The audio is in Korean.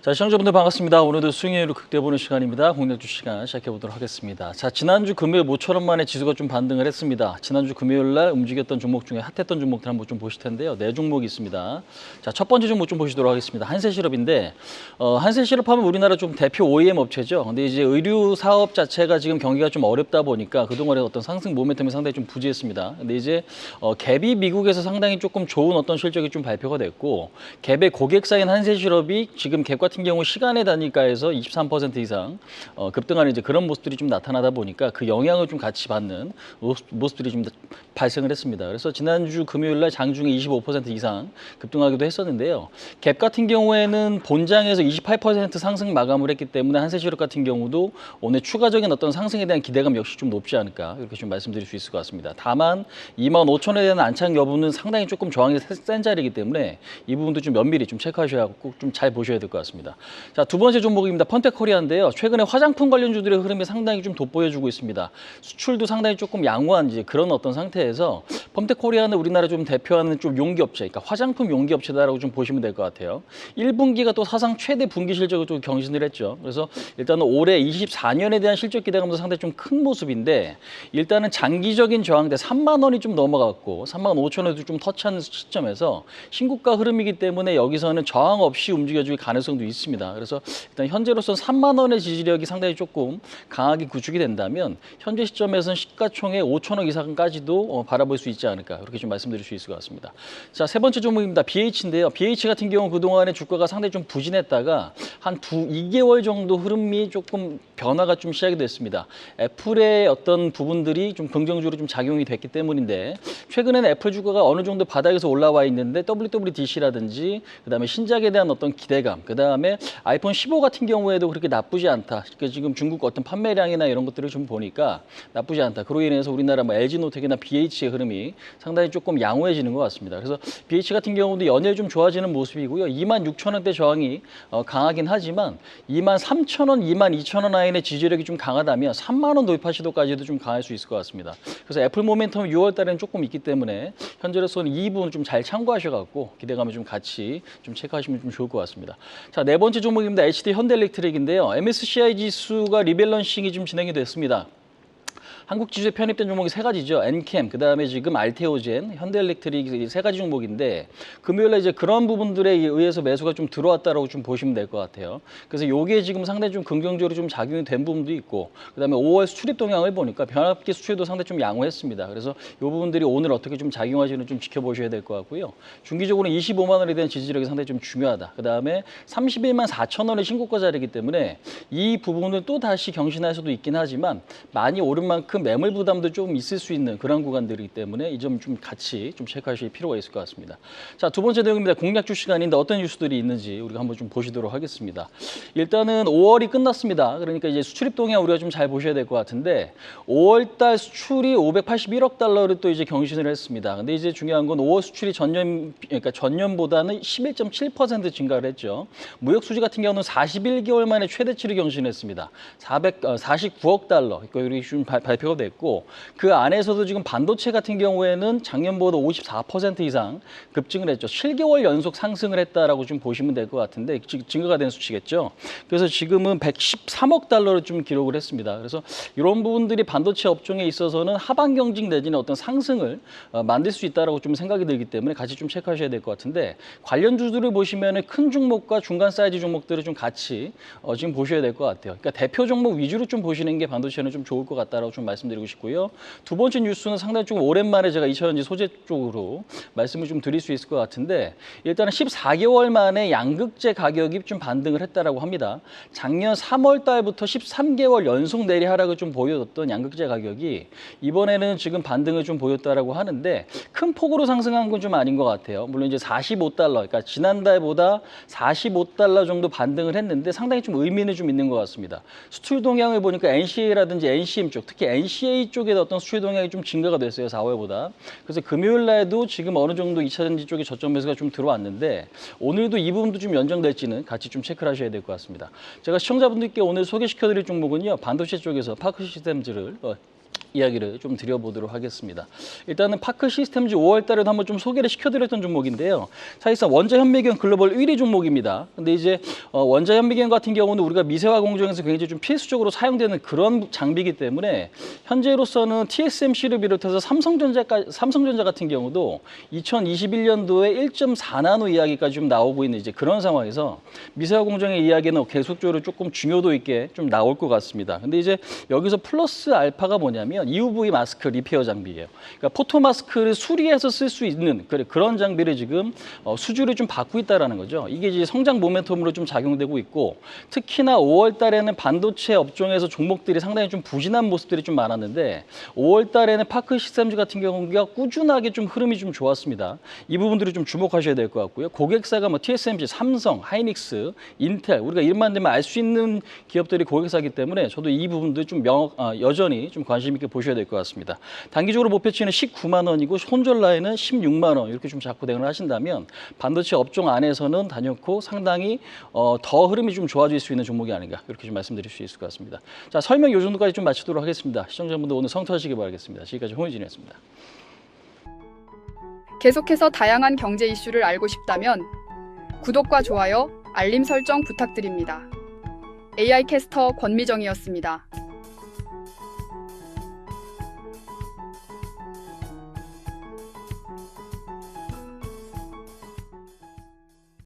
자, 시청자분들 반갑습니다. 오늘도 수익률을 극대보는 시간입니다. 공략주 시간 시작해 보도록 하겠습니다. 자, 지난주 금요일 모처럼 만에 지수가 좀 반등을 했습니다. 지난주 금요일 날 움직였던 종목 중에 핫했던 종목들 한번 좀 보실 텐데요. 네 종목이 있습니다. 자, 첫 번째 종목 좀 보시도록 하겠습니다. 한세시럽인데 한세시럽하면 우리나라 좀 대표 OEM 업체죠. 근데 이제 의류 사업 자체가 지금 경기가 좀 어렵다 보니까 그동안에 어떤 상승 모멘텀이 상당히 좀 부재했습니다. 근데 이제 갭이 미국에서 상당히 조금 좋은 어떤 실적이 좀 발표가 됐고 갭의 고객사인 한세시럽이 지금 갭 같은 경우 시간의 단위가에서 23% 이상 급등하는 이제 그런 모습들이 좀 나타나다 보니까 그 영향을 좀 같이 받는 모습들이 좀 발생을 했습니다. 그래서 지난주 금요일 날 장중에 25% 이상 급등하기도 했었는데요. 갭 같은 경우에는 본장에서 28% 상승 마감을 했기 때문에 한세시럽 같은 경우도 오늘 추가적인 어떤 상승에 대한 기대감 역시 좀 높지 않을까 이렇게 좀 말씀드릴 수 있을 것 같습니다. 다만 25,000원에 대한 안착 여부는 상당히 조금 저항이 센 자리이기 때문에 이 부분도 좀 면밀히 좀 체크하셔야 하고 꼭 좀 잘 보셔야 될 것 같습니다. 자, 두 번째 종목입니다. 펀텍코리아인데요. 최근에 화장품 관련주들의 흐름이 상당히 좀 돋보여주고 있습니다. 수출도 상당히 조금 양호한 이제 그런 어떤 상태에서 펀텍코리아는 우리나라 좀 대표하는 좀 용기업체, 그러니까 화장품 용기업체다라고 좀 보시면 될 것 같아요. 1분기가 또 사상 최대 분기 실적을 또 경신을 했죠. 그래서 일단은 올해 24년에 대한 실적 기대감도 상당히 좀 큰 모습인데 일단은 장기적인 저항대 3만 원이 좀 넘어갔고 3만 5천 원도 좀 터치하는 시점에서 신고가 흐름이기 때문에 여기서는 저항 없이 움직여줄 가능성도 있습니다. 그래서 일단 현재로서는 3만 원의 지지력이 상당히 조금 강하게 구축이 된다면 현재 시점에서는 시가총액 5천억 이상까지도 바라볼 수 있지 않을까 그렇게 좀 말씀드릴 수 있을 것 같습니다. 자, 세 번째 종목입니다. BH인데요. BH 같은 경우 그동안에 주가가 상당히 좀 부진했다가 한 2개월 정도 흐름이 조금 변화가 좀 시작이 됐습니다. 애플의 어떤 부분들이 좀 긍정적으로 좀 작용이 됐기 때문인데 최근에는 애플 주가가 어느 정도 바닥에서 올라와 있는데 WWDC라든지 그다음에 신작에 대한 어떤 기대감, 그다음에 아이폰 15 같은 경우에도 그렇게 나쁘지 않다. 그러니까 지금 중국 어떤 판매량이나 이런 것들을 좀 보니까 나쁘지 않다. 그로 인해서 우리나라 뭐 LG노텍이나 BH의 흐름이 상당히 조금 양호해지는 것 같습니다. 그래서 BH 같은 경우도 연일 좀 좋아지는 모습이고요. 26,000원대 저항이 강하긴 하지만 23,000원, 22,000원 라인의 지지력이 좀 강하다면 3만 원 돌파 시도까지도 좀 강할 수 있을 것 같습니다. 그래서 애플 모멘텀 6월 달에는 조금 있기 때문에 현재로서는 이 부분 좀 잘 참고하셔갖고 기대감을 좀 같이 좀 체크하시면 좀 좋을 것 같습니다. 자, 네 번째 종목입니다. HD 현대일렉트릭인데요. MSCI 지수가 리밸런싱이 좀 진행이 됐습니다. 한국 지수에 편입된 종목이 세 가지죠. 엔캠, 그다음에 지금 알테오젠, 현대일렉트릭 세 가지 종목인데 금요일에 이제 그런 부분들에 의해서 매수가 좀 들어왔다라고 좀 보시면 될 것 같아요. 그래서 요게 지금 상당히 좀 긍정적으로 좀 작용이 된 부분도 있고 그다음에 5월 수출입 동향을 보니까 변압기 수출도 상당히 좀 양호했습니다. 그래서 요 부분들이 오늘 어떻게 좀 작용하시는 좀 지켜보셔야 될 것 같고요. 중기적으로는 25만 원에 대한 지지력이 상당히 좀 중요하다. 그다음에 31만 4천 원의 신고가 자리이기 때문에 이 부분은 또 다시 경신할 수도 있긴 하지만 많이 오른 만큼 매물 부담도 좀 있을 수 있는 그런 구간들이기 때문에 이 점 좀 같이 좀 체크하실 필요가 있을 것 같습니다. 자, 두 번째 내용입니다. 공략주 시간인데 어떤 뉴스들이 있는지 우리가 한번 좀 보시도록 하겠습니다. 일단은 5월이 끝났습니다. 그러니까 이제 수출입 동향 우리가 좀 잘 보셔야 될 것 같은데 5월 달 수출이 581억 달러를 또 이제 경신을 했습니다. 근데 이제 중요한 건 5월 수출이 그러니까 전년보다는 11.7% 증가를 했죠. 무역 수지 같은 경우는 41개월 만에 최대치를 경신했습니다. 49억 달러. 이렇게 좀 발표가 됐고 그 안에서도 지금 반도체 같은 경우에는 작년보다 54% 이상 급증을 했죠. 7개월 연속 상승을 했다라고 좀 보시면 될 것 같은데 증가가 된 수치겠죠. 그래서 지금은 113억 달러를 좀 기록을 했습니다. 그래서 이런 부분들이 반도체 업종에 있어서는 하반 경직 내지는 어떤 상승을 만들 수 있다라고 좀 생각이 들기 때문에 같이 좀 체크하셔야 될 것 같은데 관련주들을 보시면은 큰 종목과 중간 사이즈 종목들을 좀 같이 지금 보셔야 될 것 같아요. 그러니까 대표 종목 위주로 좀 보시는 게 반도체는 좀 좋을 것 같다라고 좀 말씀드리고 싶고요. 두 번째 뉴스는 상당히 좀 오랜만에 제가 2차전지 소재 쪽으로 말씀을 좀 드릴 수 있을 것 같은데 일단은 14개월 만에 양극재 가격이 좀 반등을 했다라고 합니다. 작년 3월 달부터 13개월 연속 내리 하락을 좀 보여줬던 양극재 가격이 이번에는 지금 반등을 좀 보였다라고 하는데 큰 폭으로 상승한 건 좀 아닌 것 같아요. 물론 이제 45달러, 그러니까 지난달보다 45달러 정도 반등을 했는데 상당히 좀 의미는 좀 있는 것 같습니다. 수출 동향을 보니까 NCA라든지 NCM 쪽, 특히 NCA 쪽에 어떤 수출 동향이 좀 증가가 됐어요, 4월보다. 그래서 금요일 날도 지금 어느 정도 2차전지 쪽에 저점 매수가 좀 들어왔는데 오늘도 이 부분도 좀 연장될지는 같이 좀 체크를 하셔야 될 것 같습니다. 제가 시청자분들께 오늘 소개시켜드릴 종목은요, 반도체 쪽에서 파크 시스템즈를 이야기를 좀 드려보도록 하겠습니다. 일단은 파크 시스템즈 5월 달에도 한번 좀 소개를 시켜드렸던 종목인데요. 사실상 원자 현미경 글로벌 1위 종목입니다. 근데 이제 원자 현미경 같은 경우는 우리가 미세화 공정에서 굉장히 좀 필수적으로 사용되는 그런 장비이기 때문에 현재로서는 TSMC를 비롯해서 삼성전자 같은 경우도 2021년도에 1.4나노 이야기까지 좀 나오고 있는 이제 그런 상황에서 미세화 공정의 이야기는 계속적으로 조금 중요도 있게 좀 나올 것 같습니다. 근데 이제 여기서 플러스 알파가 뭐냐면 UV 마스크 리페어 장비예요. 그러니까 포토 마스크를 수리해서 쓸 수 있는 그런 장비를 지금 수주를 좀 받고 있다라는 거죠. 이게 이제 성장 모멘텀으로 좀 작용되고 있고, 특히나 5월 달에는 반도체 업종에서 종목들이 상당히 좀 부진한 모습들이 좀 많았는데 5월 달에는 파크 시스템즈 같은 경우가 꾸준하게 좀 흐름이 좀 좋았습니다. 이 부분들을 좀 주목하셔야 될 것 같고요. 고객사가 뭐 TSMC, 삼성, 하이닉스, 인텔, 우리가 이름만 되면 알 수 있는 기업들이 고객사이기 때문에 저도 이 부분들 좀 여전히 좀 관심 있게 보셔야 될 것 같습니다. 단기적으로 목표치는 19만 원이고 손절 라인은 16만 원 이렇게 좀 잡고 대응을 하신다면 반도체 업종 안에서는 단연코 상당히 더 흐름이 좀 좋아질 수 있는 종목이 아닌가 이렇게 좀 말씀드릴 수 있을 것 같습니다. 자, 설명 요 정도까지 좀 마치도록 하겠습니다. 시청자분들 오늘 성투하시기 바라겠습니다. 지금까지 홍의진이었습니다. 계속해서 다양한 경제 이슈를 알고 싶다면 구독과 좋아요, 알림 설정 부탁드립니다. AI 캐스터 권미정이었습니다.